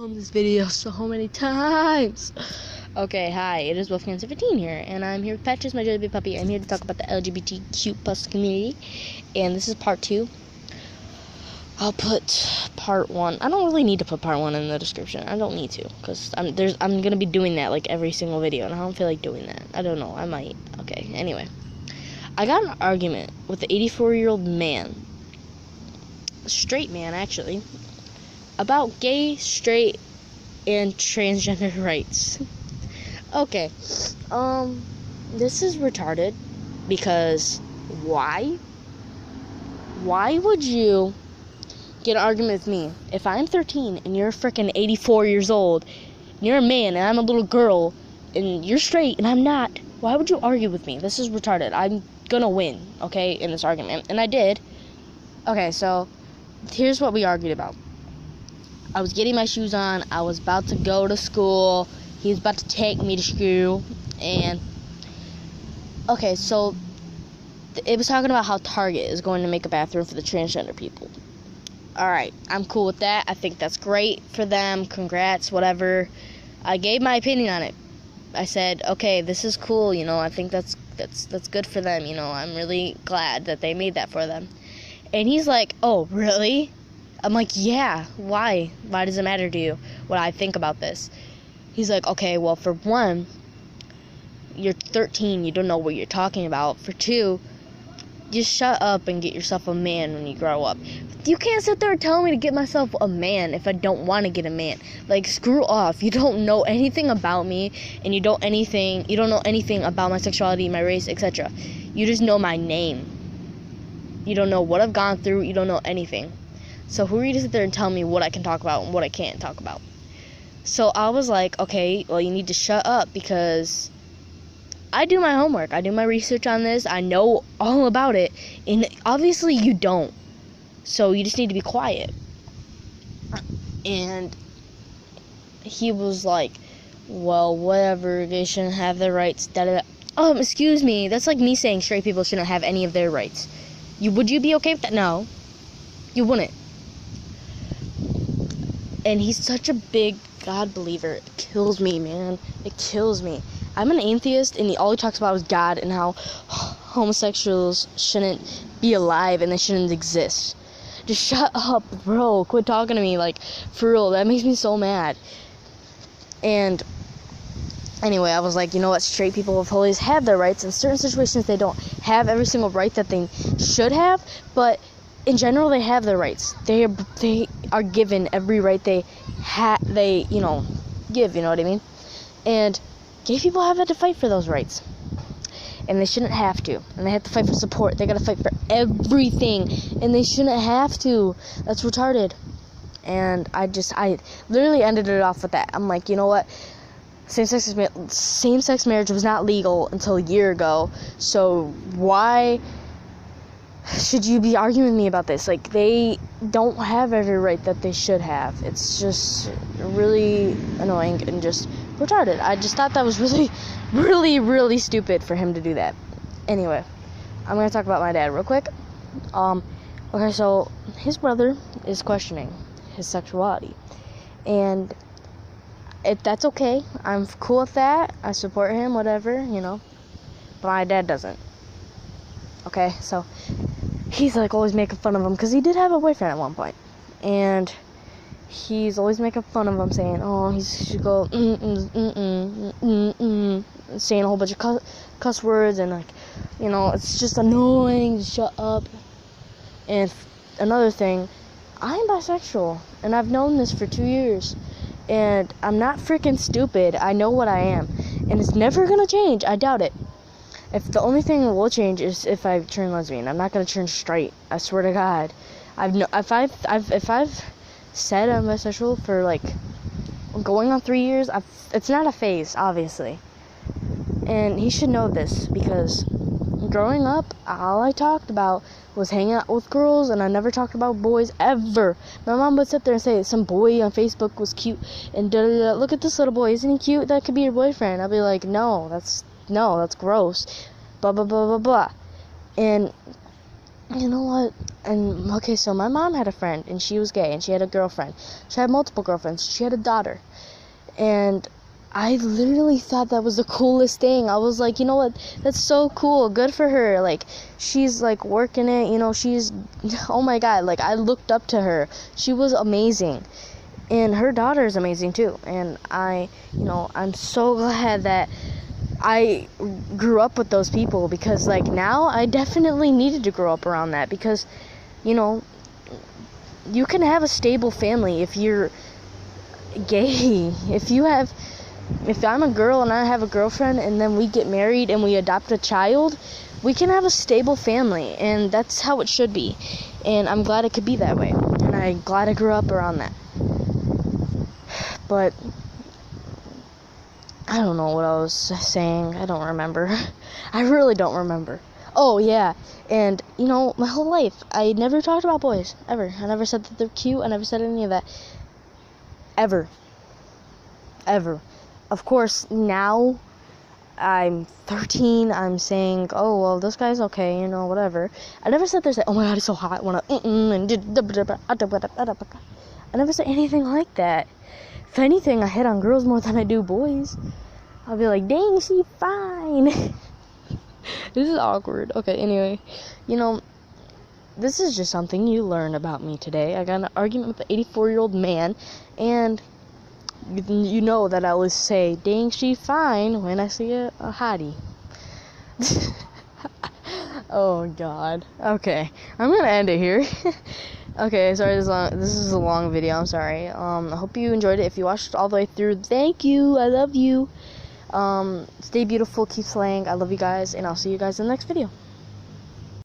On this video so many times. Okay, hi, it is Wolfgang17 here, and I'm here with Patches, my jelly puppy. I'm here to talk about the LGBTQ plus community, and this is part 2. I'll put part 1. I don't really need to put part 1 in the description. I don't need to, because I'm gonna be doing that like every single video, and I don't feel like doing that. I don't know, I might. Okay, anyway. I got an argument with an 84-year-old man, a straight man actually, about gay, straight, and transgender rights. Okay, this is retarded, because why? Why would you get an argument with me if I'm 13 and you're freaking 84 years old, and you're a man and I'm a little girl, and you're straight and I'm not? Why would you argue with me? This is retarded. I'm gonna win, okay, in this argument, and I did. Okay, so here's what we argued about. I was getting my shoes on, I was about to go to school, he was about to take me to school, and, okay, so, it was talking about how Target is going to make a bathroom for the transgender people. Alright, I'm cool with that, I think that's great for them, congrats, whatever. I gave my opinion on it. I said, okay, this is cool, you know, I think that's good for them, you know, I'm really glad that they made that for them. And he's like, oh, really? I'm like, yeah, why? Why does it matter to you what I think about this? He's like, okay, well, for one, you're 13, you don't know what you're talking about. For two, just shut up and get yourself a man when you grow up. You can't sit there and tell me to get myself a man if I don't want to get a man. Like, screw off. You don't know anything about me, and you don't know anything about my sexuality, my race, etc. You just know my name. You don't know what I've gone through, you don't know anything. So who are you to sit there and tell me what I can talk about and what I can't talk about? So I was like, okay, well, you need to shut up, because I do my homework. I do my research on this. I know all about it. And obviously you don't. So you just need to be quiet. And he was like, well, whatever, they shouldn't have their rights. Excuse me. That's like me saying straight people shouldn't have any of their rights. Would you be okay with that? No. You wouldn't. And he's such a big God believer. It kills me, man. It kills me. I'm an atheist, and all he talks about is God and how homosexuals shouldn't be alive and they shouldn't exist. Just shut up, bro. Quit talking to me, like, for real. That makes me so mad. And anyway, I was like, you know what? Straight people have always had their rights. In certain situations, they don't have every single right that they should have, but in general, they have their rights. They are given every right they give, you know what I mean? And gay people have had to fight for those rights. And they shouldn't have to. And they have to fight for support. They gotta fight for everything. And they shouldn't have to. That's retarded. And I literally ended it off with that. I'm like, you know what? Same-sex marriage was not legal until a year ago. So why should you be arguing with me about this? Like, they don't have every right that they should have. It's just really annoying and just retarded. I just thought that was really, really, really stupid for him to do that. Anyway, I'm going to talk about my dad real quick. Okay, so his brother is questioning his sexuality. And that's okay. I'm cool with that. I support him, whatever, you know. But my dad doesn't. Okay, so he's like always making fun of him, because he did have a boyfriend at one point, and he's always making fun of him, saying, oh, he should go saying a whole bunch of cuss words, and like, you know, it's just annoying. Shut up. And another thing, I'm bisexual, and I've known this for 2 years, and I'm not freaking stupid. I know what I am, and it's never gonna change. I doubt it. If the only thing that will change is if I turn lesbian. I'm not gonna turn straight. I swear to God. If I've said I'm bisexual for like going on 3 years, it's not a phase, obviously. And he should know this, because growing up, all I talked about was hanging out with girls, and I never talked about boys ever. My mom would sit there and say some boy on Facebook was cute, and look at this little boy, isn't he cute? That could be your boyfriend. I'd be like, no, that's gross, blah, blah, blah, blah, blah. And you know what? And okay, so my mom had a friend, and she was gay, and she had a girlfriend. She had multiple girlfriends. She had a daughter, and I literally thought that was the coolest thing. I was like, you know what? That's so cool. Good for her. Like, she's like working it. You know, she's, oh my God. Like, I looked up to her. She was amazing, and her daughter is amazing too. And I'm so glad that I grew up with those people, because like now I definitely needed to grow up around that, because you know, you can have a stable family if you're gay. If I'm a girl and I have a girlfriend and then we get married and we adopt a child, we can have a stable family, and that's how it should be. And I'm glad it could be that way, and I'm glad I grew up around that. But I don't know what I was saying. I don't remember. I really don't remember. Oh, yeah. And, you know, my whole life, I never talked about boys. Ever. I never said that they're cute. I never said any of that. Ever. Of course, now I'm 13. I'm saying, oh, well, this guy's okay, you know, whatever. I never said there's like, oh my God, he's so hot. I never said anything like that. If anything, I hit on girls more than I do boys. I'll be like, dang, she's fine. This is awkward. Okay, anyway. You know, this is just something you learn about me today. I got in an argument with an 84-year-old man, and you know that I always say, dang, she's fine, when I see a hottie. Oh, God. Okay, I'm gonna end it here. Okay, sorry, this is a long video, I'm sorry. I hope you enjoyed it. If you watched it all the way through, thank you, I love you. Stay beautiful, keep slaying, I love you guys, and I'll see you guys in the next video.